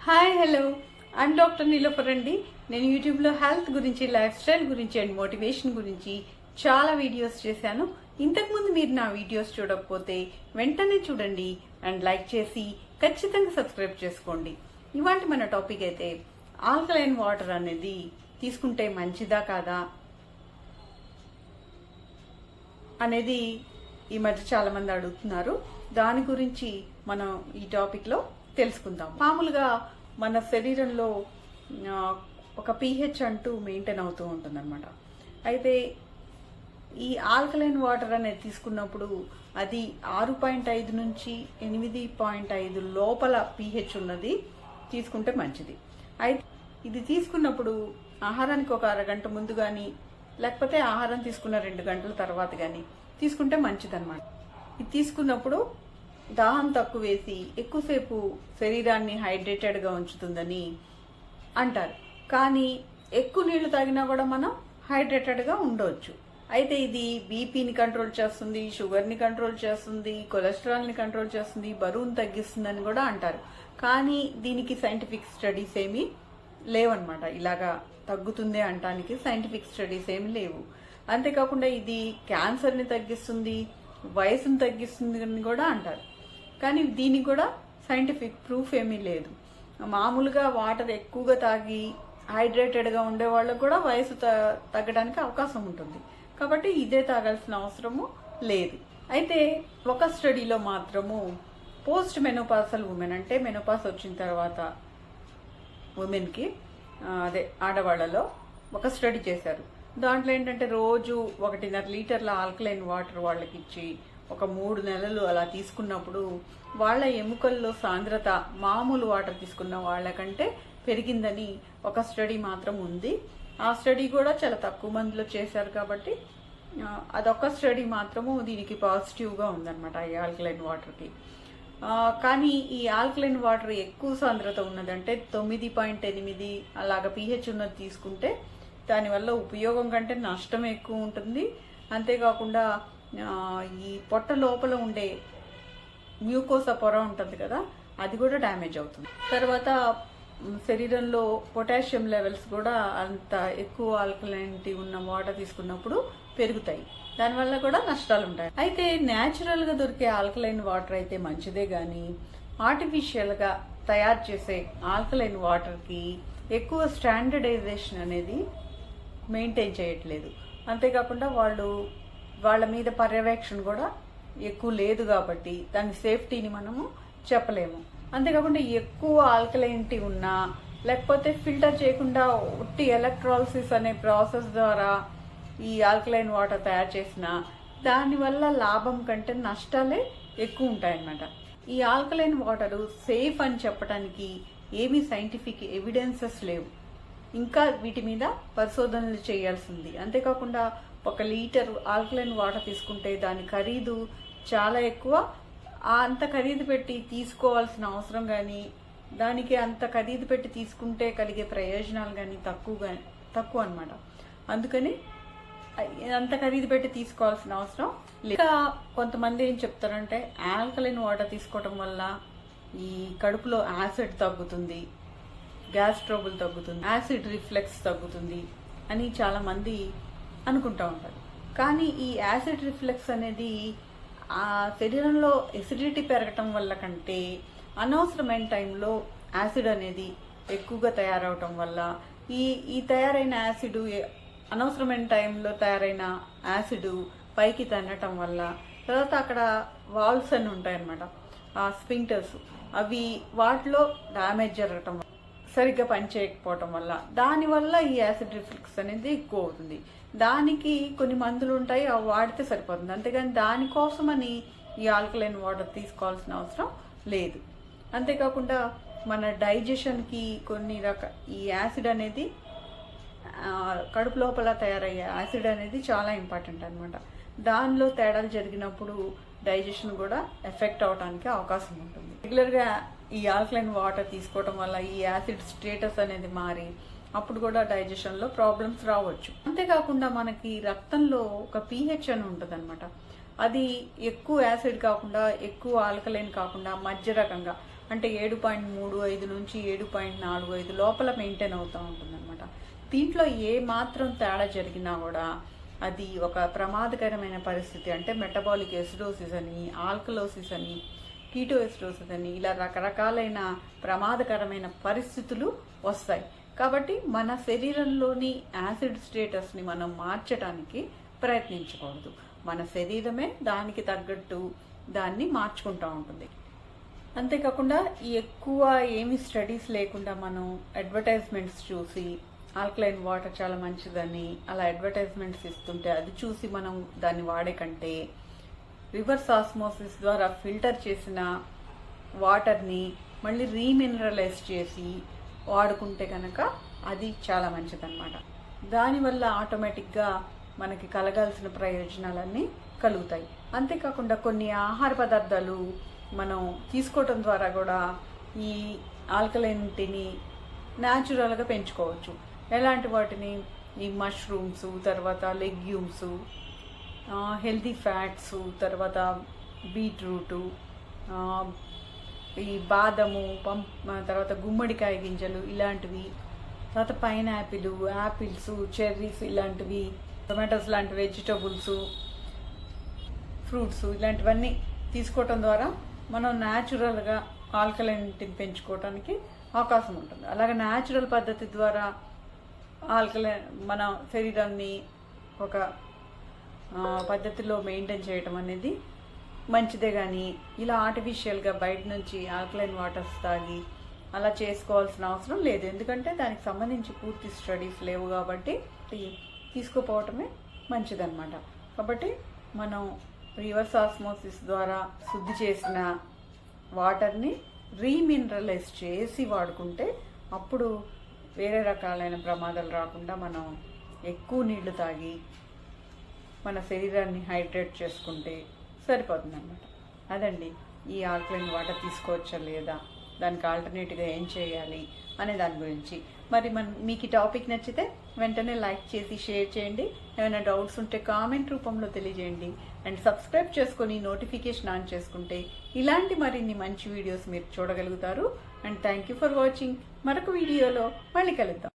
Hi hello I'm doctor Niloufer అండి. నేను యూట్యూబ్లో హెల్త్ గురించి, లైఫ్ స్టైల్ గురించి అండ్ మోటివేషన్ గురించి చాలా వీడియోస్ చేశాను. ఇంతకుముందు మీరు నా వీడియోస్ చూడకపోతే వెంటనే చూడండి అండ్ లైక్ చేసి ఖచ్చితంగా సబ్స్క్రైబ్ చేసుకోండి. ఇవాళ మన టాపిక్ అయితే ఆల్కలైన్ వాటర్ అనేది తీసుకుంటే మంచిదా కాదా అనేది ఈ మధ్య చాలా మంది అడుగుతున్నారు. దాని గురించి మనం ఈ టాపిక్ లో తెలుసుకుందాం. మామూలుగా మన శరీరంలో ఒక pH అంటూ మెయింటైన్ అవుతూ ఉంటుంది అనమాట. అయితే ఈ ఆల్కలైన్ వాటర్ అనేది తీసుకున్నప్పుడు అది 6.5 నుంచి 8.5 లోపల pH ఉన్నది తీసుకుంటే మంచిది. అయితే ఇది తీసుకున్నప్పుడు ఆహారానికి ఒక అరగంట ముందు కానీ లేకపోతే ఆహారం తీసుకున్న 2 గంటల తర్వాత కానీ తీసుకుంటే మంచిదన్నమాట. ఇది తీసుకున్నప్పుడు దాహం తక్కువ వేసి ఎక్కువసేపు శరీరాన్ని హైడ్రేటెడ్గా ఉంచుతుందని అంటారు. కానీ ఎక్కువ నీళ్లు తాగినా కూడా మనం హైడ్రేటెడ్గా ఉండవచ్చు. అయితే ఇది బీపీని కంట్రోల్ చేస్తుంది, షుగర్ని కంట్రోల్ చేస్తుంది, కొలెస్ట్రాల్ని కంట్రోల్ చేస్తుంది, బరువును తగ్గిస్తుందని కూడా అంటారు. కానీ దీనికి సైంటిఫిక్ స్టడీస్ ఏమీ లేవన్నమాట. ఇలాగా తగ్గుతుంది అనటానికి సైంటిఫిక్ స్టడీస్ ఏమి లేవు. అంతేకాకుండా ఇది క్యాన్సర్ని తగ్గిస్తుంది, వయసును తగ్గిస్తుంది అని కూడా అంటారు. కానీ దీనికి కూడా సైంటిఫిక్ ప్రూఫ్ ఏమీ లేదు. మామూలుగా వాటర్ ఎక్కువగా తాగి హైడ్రేటెడ్గా ఉండే వాళ్ళకు కూడా వయసు తగ్గడానికి అవకాశం ఉంటుంది. కాబట్టి ఇదే తాగాల్సిన అవసరము లేదు. అయితే ఒక స్టడీలో మాత్రము పోస్ట్ మెనోపాసల్ ఉమెన్, అంటే మెనోపాస్ వచ్చిన తర్వాత ఉమెన్కి అదే ఆడవాళ్లలో ఒక స్టడీ చేశారు. దాంట్లో ఏంటంటే రోజు 1.5 లీటర్ల ఆల్కలైన్ వాటర్ వాళ్ళకి ఇచ్చి ఒక 3 నెలలు అలా తీసుకున్నప్పుడు వాళ్ళ ఎముకల్లో సాంద్రత మామూలు వాటర్ తీసుకున్న వాళ్ళకంటే పెరిగిందని ఒక స్టడీ మాత్రం ఉంది. ఆ స్టడీ కూడా చాలా తక్కువ మందిలో చేశారు కాబట్టి అదొక స్టడీ మాత్రము దీనికి పాజిటివ్గా ఉందన్నమాట ఈ ఆల్కలైన్ వాటర్కి. కానీ ఈ ఆల్కలైన్ వాటర్ ఎక్కువ సాంద్రత ఉన్నదంటే 9.8 అలాగా pH ఉన్నది తీసుకుంటే దానివల్ల ఉపయోగం కంటే నష్టం ఎక్కువ ఉంటుంది. అంతేకాకుండా ఈ పొట్ట లోపల ఉండే మ్యూకోసా పొర ఉంటుంది కదా, అది కూడా డ్యామేజ్ అవుతుంది. తర్వాత శరీరంలో పొటాషియం లెవెల్స్ కూడా అంత ఎక్కువ ఆల్కలైనిటీ ఉన్న వాటర్ తీసుకున్నప్పుడు పెరుగుతాయి. దానివల్ల కూడా నష్టాలు ఉంటాయి. అయితే న్యాచురల్ గా దొరికే ఆల్కలైన్ వాటర్ అయితే మంచిదే గాని ఆర్టిఫిషియల్ గా తయారు చేసే ఆల్కలైన్ వాటర్ కి ఎక్కువ స్టాండర్డైజేషన్ అనేది మెయింటైన్ చేయట్లేదు. అంతేకాకుండా వాళ్ళ మీద పర్యవేక్షణ కూడా ఎక్కువ లేదు కాబట్టి దాని సేఫ్టీని మనము చెప్పలేము. అంతేకాకుండా ఎక్కువ ఆల్కలైనిటీ ఉన్నా లేకపోతే ఫిల్టర్ చేయకుండా ఉట్టి ఎలక్ట్రాలసిస్ అనే ప్రాసెస్ ద్వారా ఈ ఆల్కలైన్ వాటర్ తయారు చేసిన దానివల్ల లాభం కంటే నష్టాలే ఎక్కువ ఉంటాయన్నమాట. ఈ ఆల్కలైన్ వాటర్ సేఫ్ అని చెప్పడానికి ఏమీ సైంటిఫిక్ ఎవిడెన్సెస్ లేవు. ఇంకా వీటి మీద పరిశోధనలు చేయాల్సింది. అంతేకాకుండా 1 లీటర్ ఆల్కలైన్ వాటర్ తీసుకుంటే దాని ఖరీదు చాలా ఎక్కువ. అంత ఖరీదు పెట్టి తీసుకోవాల్సిన అవసరం కానీ దానికి అంత ఖరీదు పెట్టి తీసుకుంటే కలిగే ప్రయోజనాలు కానీ తక్కువ అన్నమాట. అందుకని అంత ఖరీదు పెట్టి తీసుకోవాల్సిన అవసరం లేదు. ఇంకా కొంతమంది ఏం చెప్తారంటే ఆల్కలైన్ వాటర్ తీసుకోవటం వల్ల ఈ కడుపులో యాసిడ్ తగ్గుతుంది, గ్యాస్ ట్రబుల్ తగ్గుతుంది, యాసిడ్ రిఫ్లెక్స్ తగ్గుతుంది అని చాలా మంది అనుకుంటా ఉంటారు. కానీ ఈ యాసిడ్ రిఫ్లెక్స్ అనేది ఆ శరీరంలో ఎసిడిటీ పెరగటం వల్ల కంటే అనవసరమైన టైంలో యాసిడ్ అనేది ఎక్కువగా తయారవటం వల్ల ఈ తయారైన యాసిడ్ అనవసరమైన టైంలో తయారైన యాసిడ్ పైకి తన్నటం వల్ల తర్వాత అక్కడ వాల్వ్స్ అని ఉంటాయన్నమాట, ఆ స్పింక్టర్స్, అవి వాటిలో డ్యామేజ్ జరగటం వల్ల సరిగ్గా పనిచేయకపోవటం వల్ల దానివల్ల ఈ యాసిడ్ రిఫ్లెక్స్ అనేది ఎక్కువ అవుతుంది. దానికి కొన్ని మందులు ఉంటాయి, అవి వాడితే సరిపోతుంది. అంతేగాని దానికోసమని ఈ ఆల్కలైన్ వాటర్ తీసుకోవాల్సిన అవసరం లేదు. అంతేకాకుండా మన డైజెషన్కి ఈ యాసిడ్ అనేది కడుపు లోపల తయారయ్యే యాసిడ్ అనేది చాలా ఇంపార్టెంట్ అనమాట. దానిలో తేడాలు జరిగినప్పుడు డైజెషన్ కూడా ఎఫెక్ట్ అవడానికి అవకాశం ఉంటుంది. రెగ్యులర్గా ఈ ఆల్కలైన్ వాటర్ తీసుకోవటం వల్ల ఈ యాసిడ్ స్టేటస్ అనేది మారి అప్పుడు కూడా డైజెషన్లో ప్రాబ్లమ్స్ రావచ్చు. అంతేకాకుండా మనకి రక్తంలో ఒక pH అని ఉంటుంది అనమాట. అది ఎక్కువ యాసిడ్ కాకుండా ఎక్కువ ఆల్కలైన్ కాకుండా మధ్య రకంగా అంటే 7.35 నుంచి 7.45 లోపల మెయింటైన్ అవుతూ ఉంటుందన్నమాట. దీంట్లో ఏ మాత్రం తేడా జరిగినా కూడా అది ఒక ప్రమాదకరమైన పరిస్థితి. అంటే మెటబాలిక్ ఎసిడోసిస్ అని, ఆల్కలోసిస్ అని, కీటోఎసిడోసిస్ అని, ఇలా రకరకాలైన ప్రమాదకరమైన పరిస్థితులు వస్తాయి. కాబట్టి మన శరీరంలోని యాసిడ్ స్టేటస్ని మనం మార్చడానికి ప్రయత్నించకూడదు. మన శరీరమే దానికి తగ్గట్టు దాన్ని మార్చుకుంటూ ఉంటుంది. అంతేకాకుండా ఎక్కువ ఏమి స్టడీస్ లేకుండా మనం అడ్వర్టైజ్మెంట్స్ చూసి ఆల్కలైన్ వాటర్ చాలా మంచిదని అలా అడ్వర్టైజ్మెంట్స్ ఇస్తుంటే అది చూసి మనం దాన్ని వాడే కంటే రివర్స్ ఆస్మోసిస్ ద్వారా ఫిల్టర్ చేసిన వాటర్ని మళ్ళీ రీమినరలైజ్ చేసి వాడుకుంటే కనుక అది చాలా మంచిదన్నమాట. దానివల్ల ఆటోమేటిక్గా మనకి కలగాల్సిన ప్రయోజనాలన్నీ కలుగుతాయి. అంతేకాకుండా కొన్ని ఆహార పదార్థాలు మనం తీసుకోవటం ద్వారా కూడా ఈ ఆల్కలైనిటీని న్యాచురల్గా పెంచుకోవచ్చు. ఎలాంటి వాటిని? ఈ మష్రూమ్స్, తర్వాత లెగ్యూమ్స్, హెల్తీ ఫ్యాట్స్, తర్వాత బీట్రూటు, ఈ బాదము, తర్వాత గుమ్మడికాయ గింజలు ఇలాంటివి, తర్వాత పైనాపిల్, యాపిల్స్, చెర్రీస్ ఇలాంటివి, టొమాటోస్ లాంటి వెజిటబుల్స్, ఫ్రూట్స్ ఇలాంటివన్నీ తీసుకోవటం ద్వారా మనం న్యాచురల్గా ఆల్కలైనిటీని పెంచుకోవడానికి అవకాశం ఉంటుంది. అలాగే న్యాచురల్ పద్ధతి ద్వారా మన శరీరాన్ని ఒక పద్ధతిలో మెయింటైన్ చేయటం అనేది మంచిదే. కానీ ఇలా ఆర్టిఫిషియల్గా బయట నుంచి ఆల్కలైన్ వాటర్స్ తాగి అలా చేసుకోవాల్సిన అవసరం లేదు. ఎందుకంటే దానికి సంబంధించి పూర్తి స్టడీస్ లేవు కాబట్టి తీసుకోపోవటమే మంచిదన్నమాట. కాబట్టి మనం రివర్స్ ఆస్మోసిస్ ద్వారా శుద్ధి చేసిన వాటర్ని రీమినరలైజ్ చేసి వాడుకుంటే అప్పుడు వేరే రకాలైన ప్రమాదాలు రాకుండా మనం ఎక్కువ నీళ్లు తాగి మన శరీరాన్ని హైడ్రేట్ చేసుకుంటే సరిపోతుందన్నమాట. అదండి ఈ ఆల్కలైన్ వాటర్ తీసుకోవచ్చా లేదా, దానికి ఆల్టర్నేట్గా ఏం చేయాలి అనే దాని గురించి. మరి మీకు ఈ టాపిక్ నచ్చితే వెంటనే లైక్ చేసి షేర్ చేయండి. ఏమైనా డౌట్స్ ఉంటే కామెంట్ రూపంలో తెలియజేయండి. అండ్ సబ్స్క్రైబ్ చేసుకొని నోటిఫికేషన్ ఆన్ చేసుకుంటే ఇలాంటి మరిన్ని మంచి వీడియోస్ మీరు చూడగలుగుతారు. And thank you for watching. మరొక వీడియోలో మళ్ళీ కలుద్దాం.